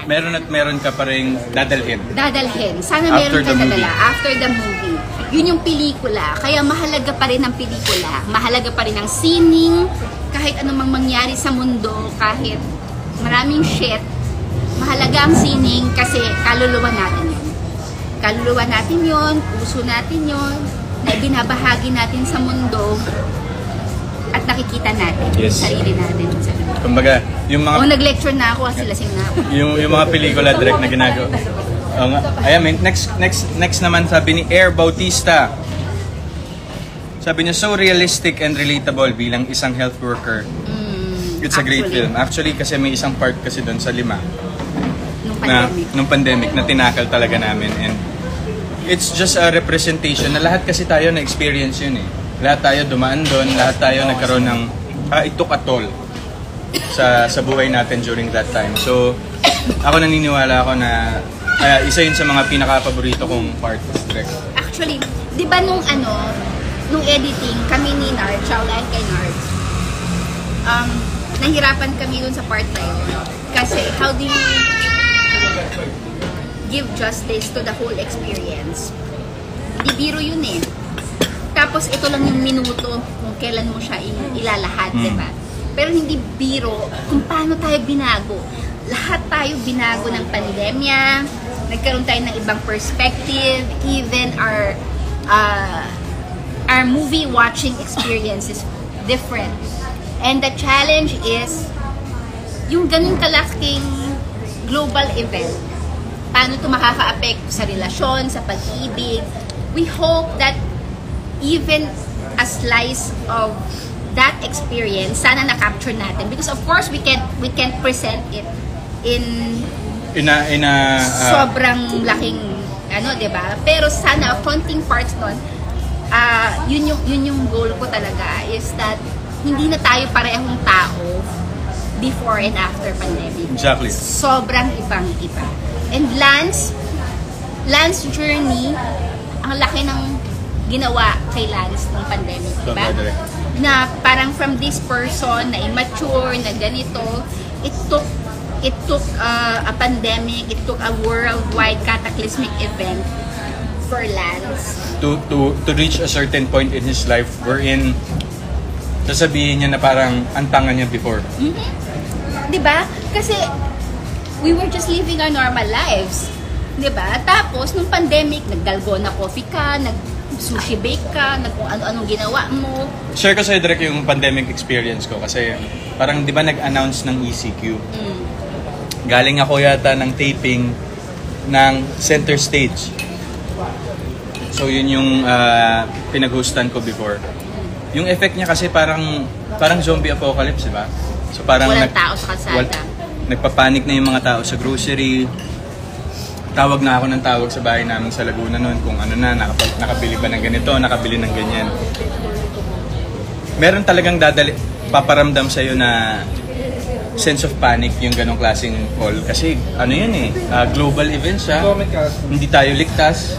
meron ka pa rin dadalhin. Dadalhin. Sana meron ka dadala after the movie. Yun yung pelikula. Kaya mahalaga pa rin ang pelikula. Mahalaga pa rin ang sining. Kahit anumang mangyari sa mundo, kahit maraming shit, mahalaga ang sining kasi kaluluwa natin yun. Kaluluwa natin yun, puso natin yun, na ibinabahagi natin sa mundo at nakikita natin yung sarili natin. Kumbaga, yung mga... nag-lecture na ako kasi lasing na ako. yung mga pelikula direct na ginagawa. Ayan, next naman sabi ni Air Bautista. Sabi niya, so realistic and relatable bilang isang health worker. It's a great film. Actually, kasi may isang part kasi doon sa 5 nung pandemic na tinakal talaga namin. And it's just a representation na lahat kasi tayo na-experience yun eh. Lahat tayo dumaan doon, lahat tayo nagkaroon ng it took a toll sa buhay natin during that time. So, ako naniniwala ako na isa yun sa mga pinaka-paborito kong part. Actually, di ba nung editing, kami ni Nard, shoutout kay Nard, nahirapan kami dun sa part na yun. Kasi, how do you give justice to the whole experience? Di biro yun eh. Tapos, ito lang yung minuto kung kailan mo siya ilalahat, di ba? Pero hindi biro kung paano tayo binago. Lahat tayo binago ng pandemya, nagkaroon tayo ng ibang perspective, even our movie watching experience is different. And the challenge is, yung ganun kalaking global event, paano ito makaka-apekto sa relasyon, sa pag-ibig. We hope that even a slice of that experience, sana na-capture natin. Because of course, we can't present it in sobrang laking diba? Pero sana konting parts nun, yun yung goal ko talaga is that hindi na tayo parehong tao before and after pandemic. Exactly. Sobrang ibang-iba. And Lance journey, ang laki ng ginawa kay Lance ng pandemic, diba? Na parang from this person na immature, na ganito, it took a pandemic, it took a worldwide cataclysmic event for Lance to reach a certain point in his life wherein sasabihin niya na parang antangan niya before. Diba? Kasi we were just living our normal lives. Diba? Tapos nung pandemic, nag-dalgona coffee ka, nag-sushi bake ka, kung ano-anong ginawa mo. Share ko sa'yo direct yung pandemic experience ko kasi parang di ba nag-announce ng ECQ? Galing ako yata ng taping ng Center Stage. So yun yung pinag-hostan ko before. Yung effect niya kasi parang zombie apocalypse, diba? So parang walang tao sa kalsada. Nagpapanik na yung mga tao sa grocery. Tawag na ako ng tawag sa bahay namin sa Laguna noon kung ano na, nakabili ba ng ganito, nakabili ng ganyan. Meron talagang paparamdam sa'yo na sense of panic yung ganong klaseng call. Kasi ano yun eh, global event siya. Hindi tayo ligtas.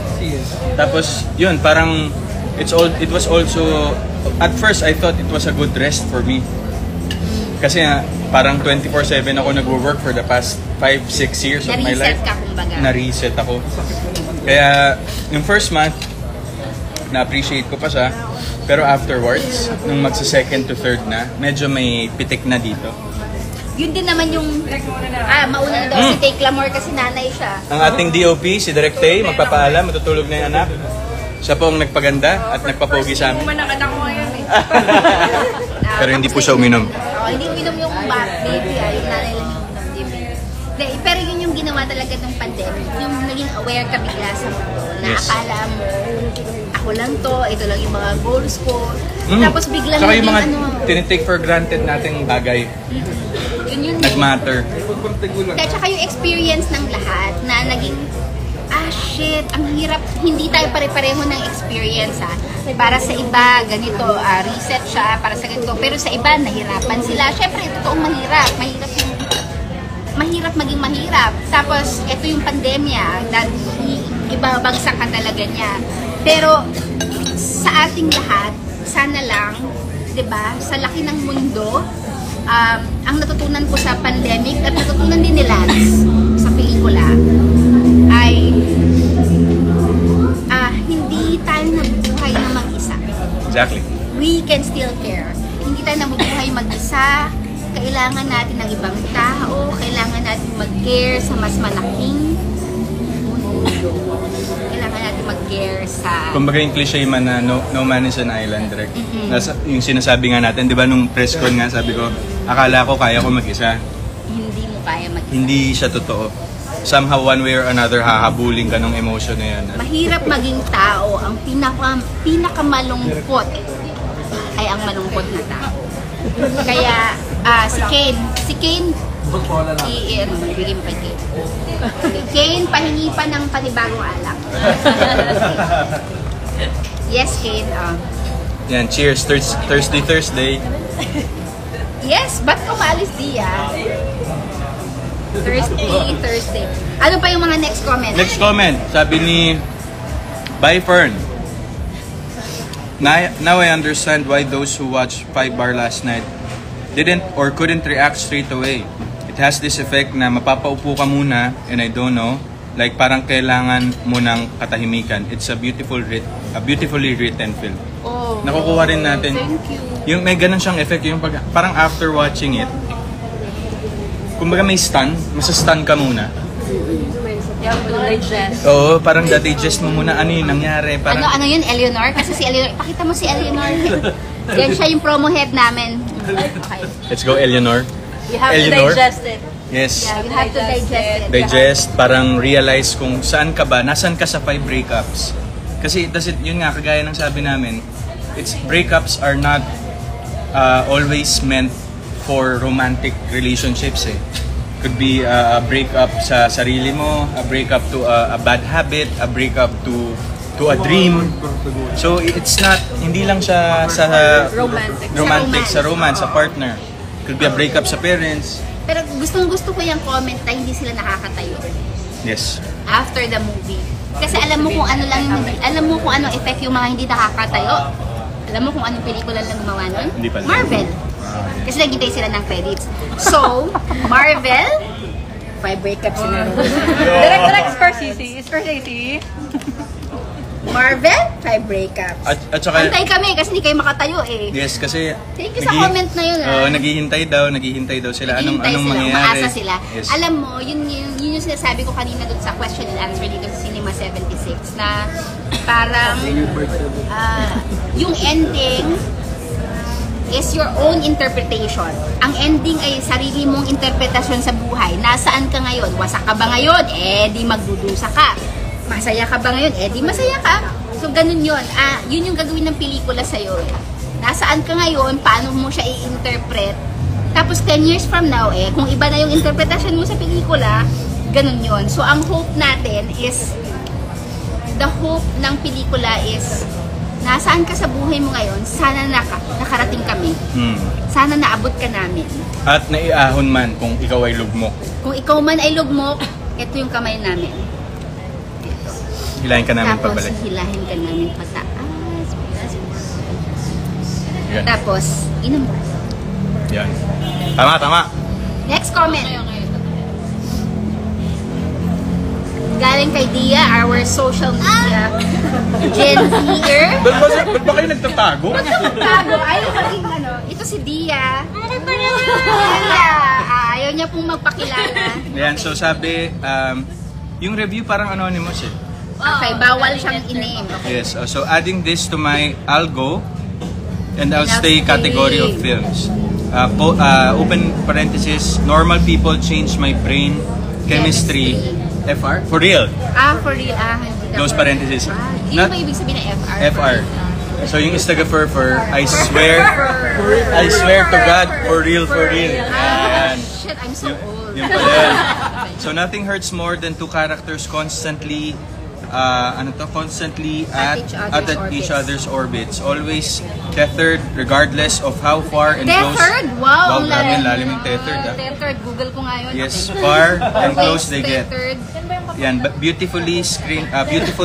Tapos yun, parang it was also, at first I thought it was a good rest for me. Kasi parang 24/7 ako nagwo-work for the past 5-6 years of my life. Na-reset ka kumbaga. Na-reset ako. Kaya yung first month, na-appreciate ko pa siya. Pero afterwards, nung magsa-second to third na, medyo may pitik na dito. Yun din naman yung, mauna na daw si Tay Clamor kasi nanay siya. Ang ating DOP, si Direk Tay, magpapaalam, matutulog na yung anak. Siya po ang nagpaganda at nagpapogi sa amin. First anak ko ngayon eh. Pero hindi po siya uminom. Hindi uminom yung baby, yung nanay lang yung uminom. Pero yun yung ginawa talaga ng pandemic. Yung naging aware ka bigla sa mundo. Na akala mo, ako lang to, ito lang yung mga goals ko. Tapos biglang saka yung mga tinitake for granted nating bagay. Yun nag-matter. At saka yung experience ng lahat na naging, shit, ang hirap, hindi tayo pare-pareho ng experience Para sa iba, ganito, reset siya, para sa ganito. Pero sa iba, nahirapan sila. Syempre, totoong mahirap. Mahirap maging mahirap. Tapos, ito yung pandemya, ibabagsak ka talaga niya. Pero, sa ating lahat, sana lang, 'di ba, sa laki ng mundo, ang natutunan ko sa pandemic at natutunan din ni Lance sa pelikula ay hindi tayo nabubuhay na mag-isa. Exactly. We can still care. Hindi tayo nabubuhay mag-isa. Kailangan natin ng ibang tao. Kailangan natin mag-care sa mas malaking mundo. Kailangan natin mag-care sa... Kumbaga yung cliche man na no man is an island, direct. Yung sinasabi nga natin, di ba nung press con nga, sabi ko, akala ko kaya ko mag-isa. Hindi mo kaya mag-isa. Hindi siya totoo. Somehow, one way or another, hahabulin ka ng emotion na yan. Mahirap maging tao. Ang pinakamalungkot ay ang malungkot na tao. Kaya, si Kane, bigyan mo kay Kane. Kane, pahingi pa ng panibagong alak. Yes, Kane. Yan, cheers. Thursday. Yes, ba't umalis Dia? Thursday. Ano pa yung mga next comment? Next comment, sabi ni Bye Fern. Now I understand why those who watched 5 Bar last night didn't or couldn't react straight away. It has this effect na mapapaupo ka muna and I don't know, like parang kailangan mo ng katahimikan. It's a beautifully written film. Oh, Nakukuha rin natin. Thank you. Yung may ganun siyang effect, yung parang after watching it, kumbaga may stun, masastun ka muna. You have to digest. Oo, parang digest mo muna ano yung nangyari. Parang, Ano yun, Eleanor? Kasi si Eleanor, pakita mo si Eleanor. Yan siya yung promo head namin. Okay. Let's go, Eleanor. You have Eleanor? to digest it. Yes. Yeah, you have to digest it. Digest, parang realize kung saan ka ba, nasan ka sa 5 breakups. Kasi yun nga, kagaya ng sabi namin, breakups are not always meant for romantic relationships eh. Could be a breakup sa sarili mo, a breakup to a bad habit, a breakup to a dream. So it's not, hindi lang siya sa romantic sa romance, sa partner. Could be a breakup sa parents. Pero gustong-gusto ko yung comment na hindi sila nakakatayo. Yes. After the movie. Kasi alam mo kung ano lang alam mo kung anong effect yung mga hindi nakakatayo. Alam mo kung anong pelikula lang gumawa nun? Hindi pa. Marvel. Kasi naghintay sila ng credits. So, Marvel, 5 breakups na rin. Direct Scorsese. Marvel, 5 breakups. At saka, Antay kami kasi hindi kayo makatayo eh. yes, kasi Thank you sa comment na yun naghihintay daw sila. Anong Naghihintay sila, mangyayari? umaasa sila. Yes. Alam mo, yun yung sinasabi ko kanina dun sa question and answer dito sa Cinema 76 na parang yung ending is your own interpretation. Ang ending ay sarili mong interpretasyon sa buhay. Nasaan ka ngayon? Wasak ka ba ngayon? Di magdudusa ka. Masaya ka ba ngayon? Di masaya ka. So, ganun yun. Yun yung gagawin ng pelikula sa'yo. Nasaan ka ngayon? Paano mo siya i-interpret? Tapos 10 years from now, kung iba na yung interpretasyon mo sa pelikula, ganun yun. So, ang hope natin is, the hope ng pelikula is, nasaan ka sa buhay mo ngayon, sana nakarating kami. Sana naabot ka namin. At naiahon man kung ikaw ay lugmok. Kung ikaw man ay lugmok, ito yung kamay namin. Hilahin ka namin Tapos, pabalik. hilahin ka namin pataas. Yan. Tapos, inom mo. Yan. Tama. Next comment. Galing kay Dia, our social media Gen Zer. Ba't ba kayo nagtatago? Tago, ayaw maging ito si Dia. Ayaw niya pong magpakilala. Yan, so sabi, yung review parang anonymous eh. Okay, bawal siyang i-name. Okay. Yes, so adding this to my I'll go and I'll I'll stay stay. category of films. Open parenthesis, normal people change my brain, chemistry, FR? For real. For real. Hindi na Close for- parenthesis. Yun ba ibig sabihin ng FR? FR. So yung is taga-fur, I swear to God, for real. Yan. Shit, I'm so old. Yun pala yan. So nothing hurts more than two characters constantly at each other's orbits. Always tethered regardless of how far and close. Tethered? Wow, ang grabe, lalim. lalim yung tethered. Tethered. Google ko nga yun. Yes, Okay. far and close they get. Tethered. Yan, but beautiful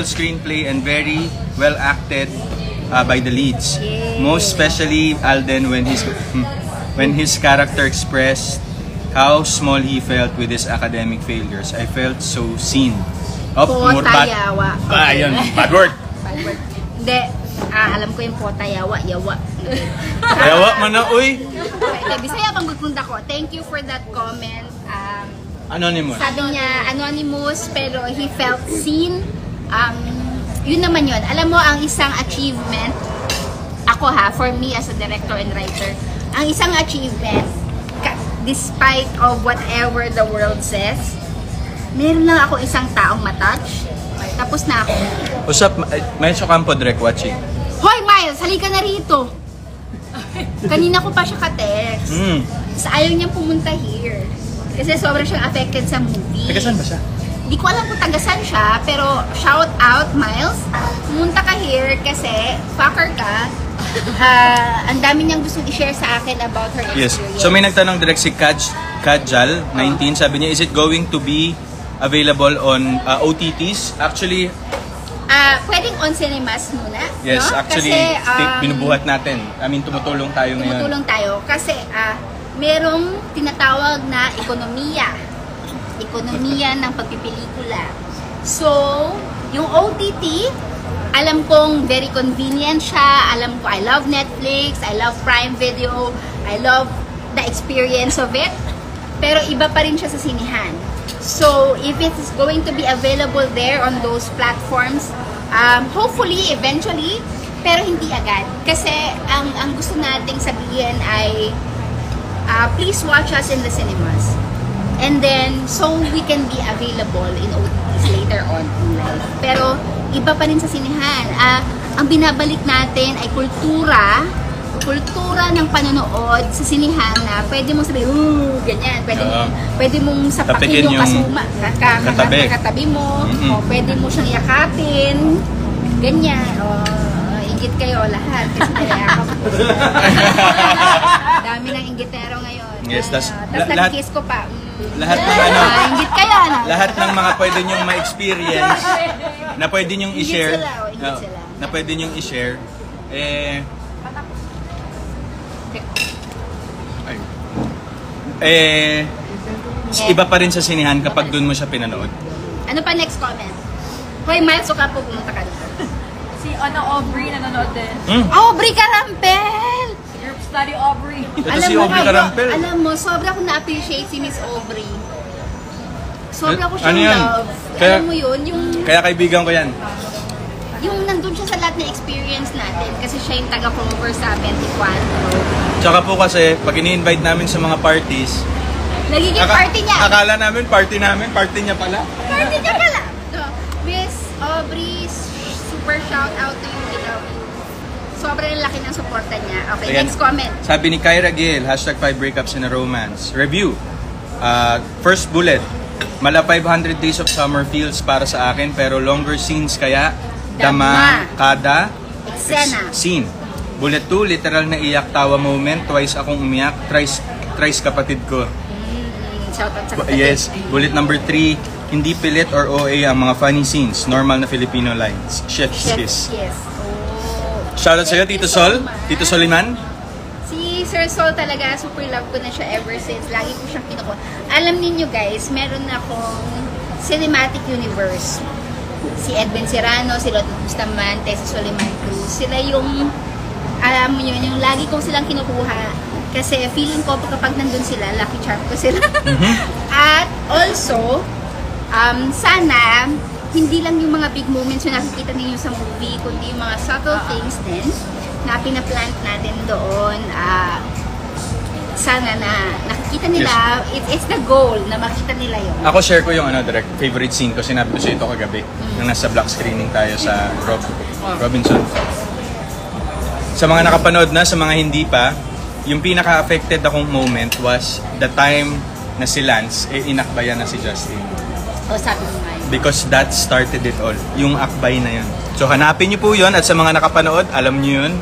screenplay and very well acted by the leads. Yay. Most especially Alden when his character expressed how small he felt with his academic failures. I felt so seen. Oh, Potayawa. Ayun, bad word. Bad word. Hindi, alam ko yung potayawa, yawa. Yawa man na, uy. Okay, Bisaya pang gutunda ko. Thank you for that comment. Anonymous. Sabi niya, anonymous, pero he felt seen. Yun naman yun. Alam mo, ang isang achievement, ako for me as a director and writer, ang isang achievement, despite of whatever the world says, meron lang ako isang taong matouch, tapos na ako. Usap, Maestro Campo, direct watching. Hoy, Miles, halika na rito. Kanina ko pa siya ka-text. Ayaw niyang pumunta here. Kasi sobrang siyang affected sa movie. Tagasan ba siya? Hindi ko alam kung tagasan siya, pero shout out, Miles. Pumunta ka here kasi fucker ka. Ang dami niyang gustong i-share sa akin about her experience. Yes. So may nagtanong direct si Kajal, 19, sabi niya, is it going to be available on OTTs? Actually, pwedeng on cinemas muna. yes, no? actually, Kasi, binubuhat natin. I mean, tumutulong tayo ngayon. Tumutulong tayo kasi merong tinatawag na ekonomiya. Ekonomiya ng pagpipelikula. So, yung OTT, alam kong very convenient siya. Alam ko, I love Netflix, I love Prime Video, I love the experience of it. Pero iba pa rin siya sa sinihan. So, if it is going to be available there on those platforms, hopefully, eventually, pero hindi agad. Kasi ang gusto nating sabihin ay, please watch us in the cinemas. And then, so we can be available in OTTs later on in life. Pero, iba pa rin sa sinihan. Ang binabalik natin ay kultura ng panonood sa sinihan na pwede mong sabihin, ganyan. Pwede mong sapakin yung kasuma, katabi mo, o pwede mo siyang yakapin, ganyan. Inggit kayo lahat kasi nayakap ko. Dami ng inggitero ngayon. Yes, Tapos nag-kiss ko pa. Lahat ng inggit kayo, ano? Lahat ng mga pwede nyong ma-experience na pwede nyong i-share, Inggit sila. na pwede nyong i-share, iba pa rin sa sinihan kapag doon mo siya pinanood. Ano pa next comment? Hoy, Miles, so ka po pumunta ka dito. Si Aubrey nanonood din. Aubrey Carampel! Group study Aubrey. Ito si Aubrey Carampel. Alam mo, sobra ko na-appreciate si Miss Aubrey. Sobra ko siyang Ano yan? love. Kaya- Alam mo yun, Kaya kaibigan ko yan. yung nandun siya sa lahat ng experience natin kasi siya yung taga-cover sa 24. Tsaka po kasi, pag ini-invite namin sa mga parties, Nagiging party niya. akala namin, party niya pala. Party niya pala. No, Miss Aubrey, super shout out to you. Sobrang laki ng suporta niya. Okay, Ayan. next comment. Sabi ni Kyra Gill, #5 breakups in a romance. Review. First bullet. Mala 500 days of summer feels para sa akin pero longer scenes kaya Dama. kada Eksena. scene. Bullet 2, literal na iyak tawa moment. Twice akong umiyak. Thrice kapatid ko. Shout out sa kapatid. Yes. Bullet number 3, hindi pilit or OA ang mga funny scenes. Normal na Filipino lines. Chef's kiss. Yes. Oh. Shoutout sa'yo, Tito Thank you Sol. so much. Tito Soliman. Si Sir Sol talaga, super love ko na siya ever since. Lagi ko siyang kinukuha. Alam niyo guys, meron akong cinematic universe. Si Edwin Serrano, si Lotte Bustamante, si Soliman Cruz. Sila yung, alam mo yun, yung lagi ko silang kinukuha. Kasi feeling ko kapag nandun sila, lucky charm ko sila. At also, sana, hindi lang yung mga big moments yung nakikita ninyo sa movie, kundi yung mga subtle things din na pinaplant natin doon. Sana na nakikita nila, it's the goal na makita nila yun. Ako share ko yung direct favorite scene ko. Sinabi ko sa ito kagabi. Nung nasa black screening tayo sa Robinson. Sa mga nakapanood na, sa mga hindi pa, yung pinaka-affected akong moment was the time na si Lance, inakbayan na si Justin. O sabi mo nga yun. Because that started it all. Yung akbay na yun. So hanapin niyo po yun at sa mga nakapanood, alam niyo yun.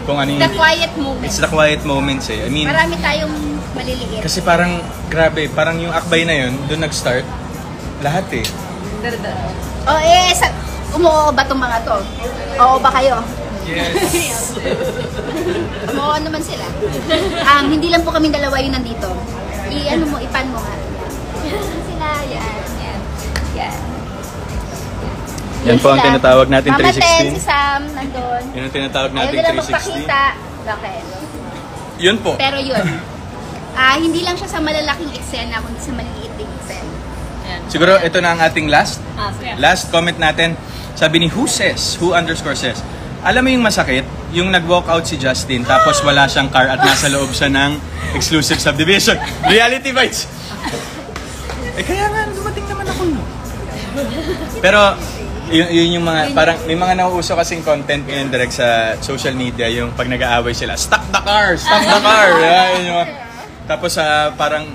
Kung ano yung... The quiet moments. It's the quiet moments eh. I mean, Marami tayong maliliit. kasi parang, grabe, parang yung akbay na yun, doon nag-start, lahat eh. Umuo ba itong mga to? Oo ba kayo? Yes. Oo naman sila. Hindi lang po kami dalawa yung nandito. Paano nga. Sila, yan. Yan po ang tinatawag natin Mama Ten, 316. si Sam, nandun. Yun ang tinatawag Ayaw natin nila 360. magpakita. Bakit? Yun po. Pero yun. Hindi lang siya sa malalaking eksena, kundi sa maliliit ding eksena. Siguro ito na ang ating last. sige. Last comment natin. Sabi ni who_says. Alam mo yung masakit? Yung nag-walk out si Justin tapos wala siyang car at nasa loob siya ng exclusive subdivision. Reality bites! Kaya nga, dumating naman ako, no? Pero, yun yung mga, parang may mga nauuso kasing content ngayon direct sa social media, yung pag nag-aaway sila, stop the car! Yun yung tapos parang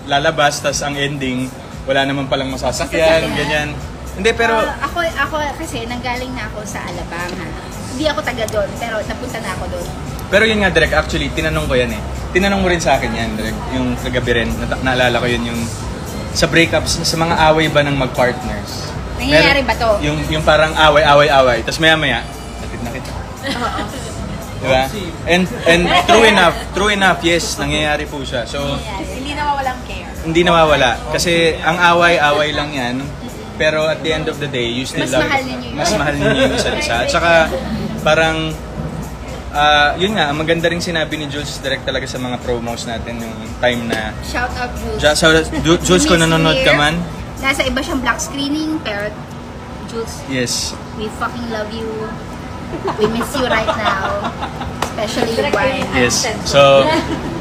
lalabas, tas ang ending, wala naman palang masasakyan, ganyan. Hindi, pero... Ako kasi nanggaling na ako sa Alabama. Hindi ako taga doon, pero napunta na ako doon. Pero yun nga, Direk, actually, tinanong ko yan eh. Tinanong mo rin sa akin yan, Direk. Yung kagabi rin, naalala ko yun yung... Sa breakups, sa mga away ba ng mag-partners? Nangyayari ba to? Yung parang away. Tapos maya-maya, natid na kita. Oo. Diba? And true enough, yes, nangyayari po siya. So, Hindi nawawalang care. hindi nawawala. Kasi ang away lang yan. Pero at the end of the day, you still Mas love mahal ninyo yun. Mas mahal ninyo yung isa't isa. At saka, parang, yun nga, ang maganda rin sinabi ni Jules direct talaga sa mga promos natin yung time na... Shout out Jules. Jules, kung nanonood ka man. Nasa iba siyang black screening, pero Jules, Yes. we fucking love you. We miss you right now. Especially you, Brian. Yes.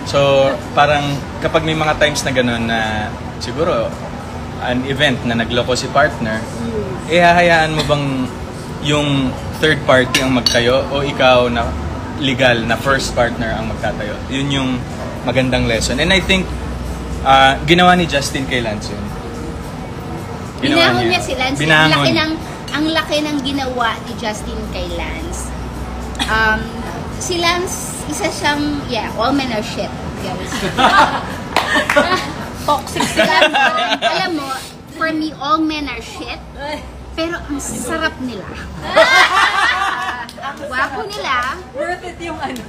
So parang kapag may mga times na gano'n na siguro an event na nagloko si partner, hahayaan mo bang yung third party ang magtayo o ikaw na legal na first partner ang magtatayo? Yun yung magandang lesson. And I think ginawa ni Justin kay Lance yun. Binahon niya si Lance. Binangon. Ang laki ng ginawa ni Justin kay Lance. Si Lance, isa siyang, all men are shit. Toxic Si Lance, alam mo, for me, all men are shit. Pero ang sarap nila. Ang gwapo nila. Worth it yung ano.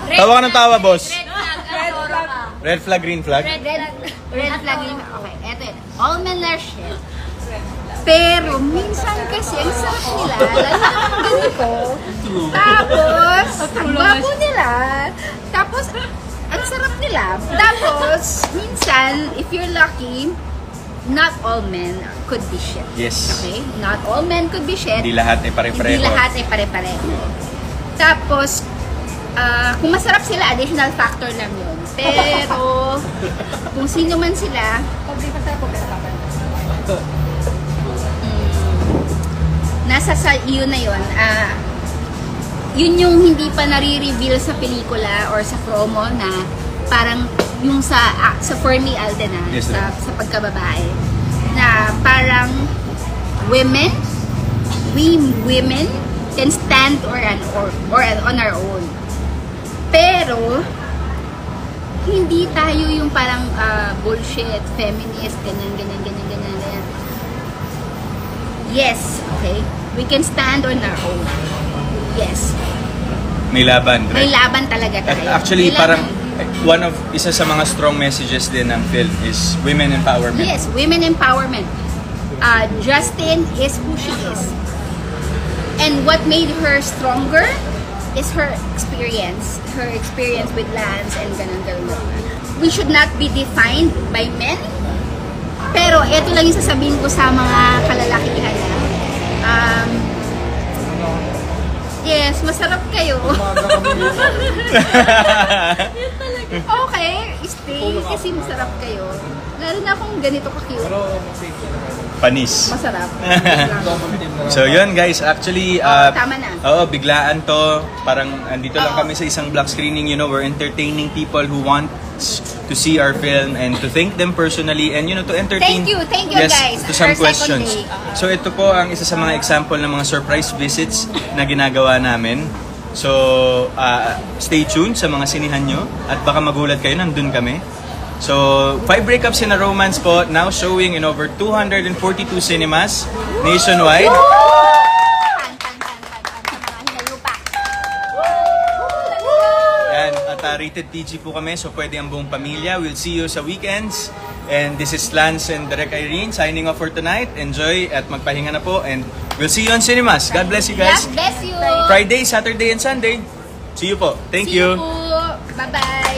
Tawa ka ng tawa, boss. Red flag. Red flag, green flag. Red flag. Okay, eto yun. All men are shit. Pero minsan kasi ang sarap nila, lalo naman ganito. Tapos, ang gwapo nila. Tapos, ang sarap nila. Tapos, minsan, if you're lucky, not all men could be shit. Yes. Okay? Not all men could be shit. Hindi lahat ay pare-pareho. Hindi lahat ay pare-pareho. Tapos, kung masarap sila, additional factor lang yun. Pero, kung sino man sila, nasa sa iyo na yun, yun yung hindi pa nare-reveal sa pelikula or sa promo na parang yung sa For Me Alden Yes, sa pagkababae na parang we women can stand on our own, pero hindi tayo yung parang bullshit feminist ganyan. Yes, okay, we can stand on our own. Yes, May laban. may laban talaga At tayo. actually, May laban. parang isa sa mga strong messages din ng film is women empowerment. Yes, women empowerment. Justin is who she is. And what made her stronger is her experience. Her experience with Lance and ganun. We should not be defined by men. Pero ito lang yung sasabihin ko sa mga kalalakihan na. Yes, masarap kayo. Okay, stay kasi masarap kayo. Lalo na kung ganito ka-cute. Panis. Masarap. So yun guys, actually Tama na. Oo, biglaan to. Parang andito lang kami sa isang black screening, we're entertaining people who want to see our film and to thank them personally and to entertain. Thank you yes, guys. to some Our second questions. day. So ito po ang isa sa mga example ng mga surprise visits na ginagawa namin. So stay tuned sa mga sinihan nyo at baka magulat kayo, nandun kami. So 5 breakups in a romance po, now showing in over 242 cinemas nationwide. Pan, sa mga hinalupa. Yan, at Rated PG po kami, so pwede ang buong pamilya. We'll see you sa weekends. And this is Lance and Direk Irene signing off for tonight. Enjoy at magpahinga na po. And we'll see you on cinemas. God bless you guys. God bless you. Friday, Saturday, and Sunday. See you po. Thank See you. you po. Bye-bye.